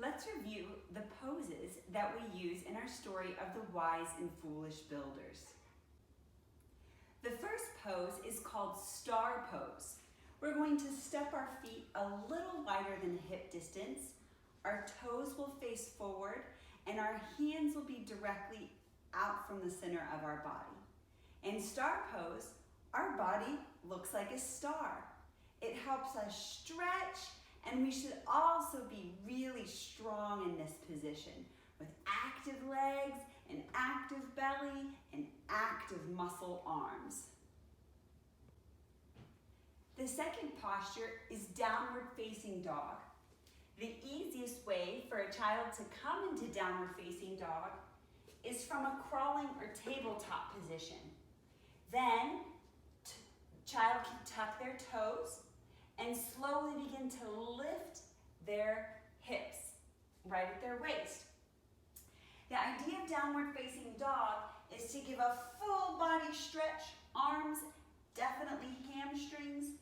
let's review the poses that we use in our story of the wise and foolish builders. The first pose is called star pose. We're going to step our feet a little wider than hip distance. Our toes will face forward and our hands will be directly out from the center of our body. In star pose, our body looks like a star. It helps us stretch, and we should also be really strong in this position with active legs, an active belly, and active muscle arms. The second posture is downward facing dog. The easiest way for a child to come into downward facing dog is from a crawling or tabletop position. Then, child can tuck their toes and slowly begin to lift their hips right at their waist. The idea of downward facing dog is to give a full body stretch, arms, definitely hamstrings,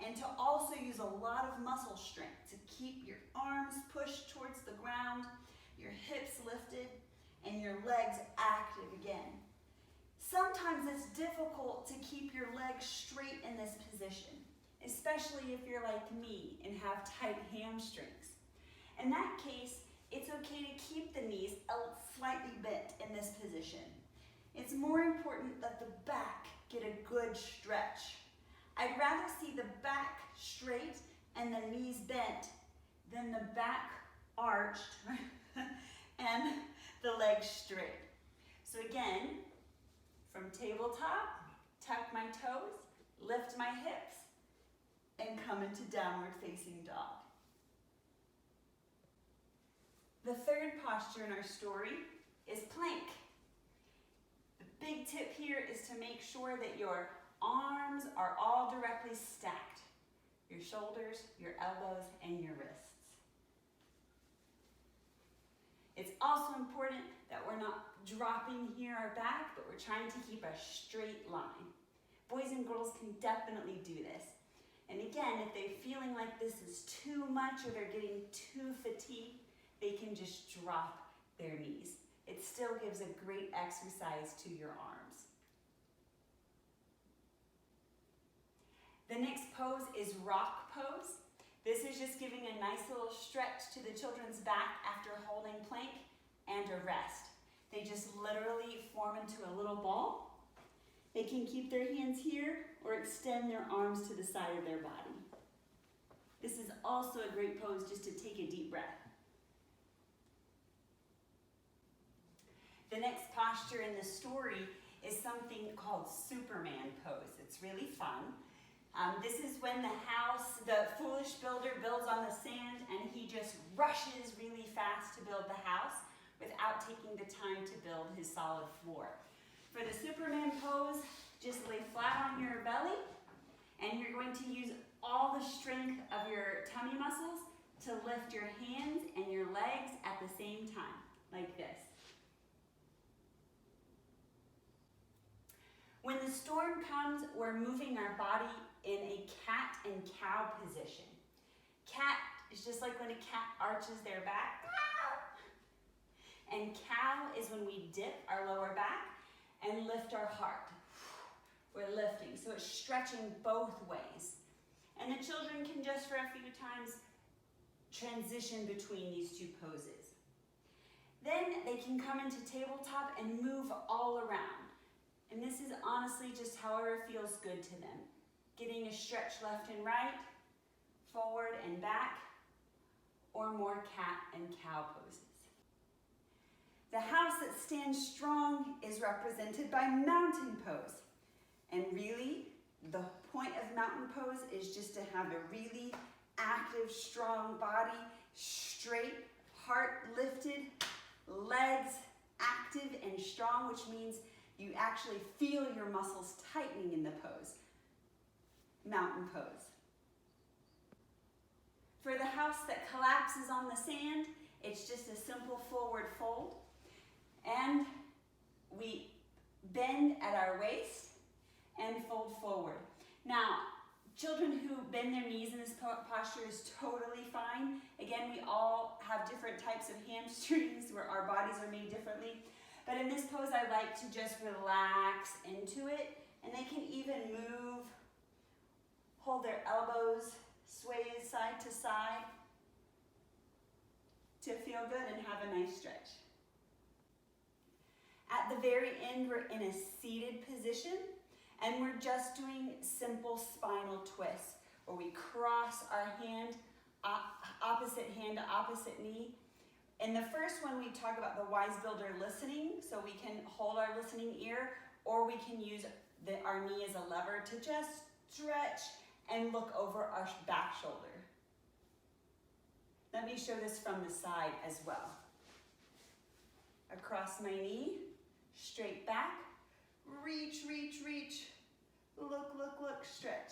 and to also use a lot of muscle strength to keep your arms pushed towards the ground, your hips lifted, and your legs active again. Sometimes it's difficult to keep your legs straight in this position, especially if you're like me and have tight hamstrings. In that case, it's okay to keep the knees slightly bent in this position. It's more important that the back get a good stretch. I'd rather see the back straight and the knees bent than the back arched and the legs straight. So again, from tabletop, tuck my toes, lift my hips, and come into downward facing dog. The third posture in our story is plank. The big tip here is to make sure that your arms are all directly stacked. Your shoulders, your elbows, and your wrists. It's also important that we're not dropping here our back, but we're trying to keep a straight line. Boys and girls can definitely do this. And again, if they're feeling like this is too much or they're getting too fatigued, they can just drop their knees. It still gives a great exercise to your arms. The next pose is rock pose. This is just giving a nice little stretch to the children's back after holding plank and a rest. They just literally form into a little ball. They can keep their hands here or extend their arms to the side of their body. This is also a great pose just to take a deep breath. The next posture in the story is something called Superman pose. It's really fun. This is when the foolish builder builds on the sand and he just rushes really fast to build the house without taking the time to build his solid floor. For the Superman pose, just lay flat on your belly and you're going to use all the strength of your tummy muscles to lift your hands and your legs at the same time, like this. When the storm comes, we're moving our body in a cat and cow position. Cat is just like when a cat arches their back. And cow is when we dip our lower back and lift our heart. We're lifting, so it's stretching both ways. And the children can just for a few times transition between these two poses. Then they can come into tabletop and move all around. And this is honestly just however feels good to them. Getting a stretch left and right, forward and back, or more cat and cow poses. The house that stands strong is represented by mountain pose. And really, the point of mountain pose is just to have a really active, strong body, straight, heart lifted, legs active and strong, which means you actually feel your muscles tightening in the pose. Mountain pose. For the house that collapses on the sand, it's just a simple forward fold. And we bend at our waist and fold forward. Now, children who bend their knees in this posture is totally fine. Again, we all have different types of hamstrings where our bodies are made differently. But in this pose, I like to just relax into it, and they can even move, hold their elbows, sway side to side to feel good and have a nice stretch. At the very end, we're in a seated position, and we're just doing simple spinal twists, where we cross our hand, opposite hand to opposite knee. In the first one, we talk about the wise builder listening, so we can hold our listening ear, or we can use our knee as a lever to just stretch and look over our back shoulder. Let me show this from the side as well. Across my knee, straight back, reach, reach, reach, look, look, look, stretch.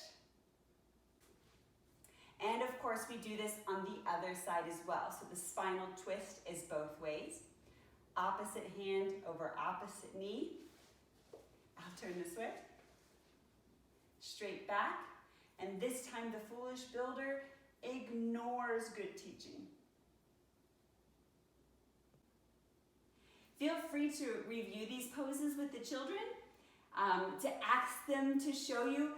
And of course, we do this on the other side as well. So the spinal twist is both ways. Opposite hand over opposite knee. I'll turn this way. Straight back. And this time the foolish builder ignores good teaching. Feel free to review these poses with the children, to ask them to show you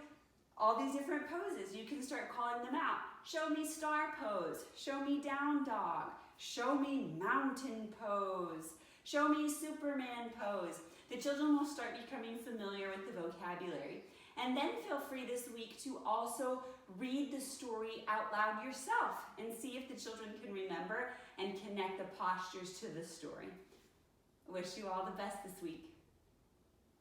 all these different poses. You can start calling them out. Show me star pose, show me down dog, show me mountain pose, show me Superman pose. The children will start becoming familiar with the vocabulary. And then feel free this week to also read the story out loud yourself and see if the children can remember and connect the postures to the story. I wish you all the best this week.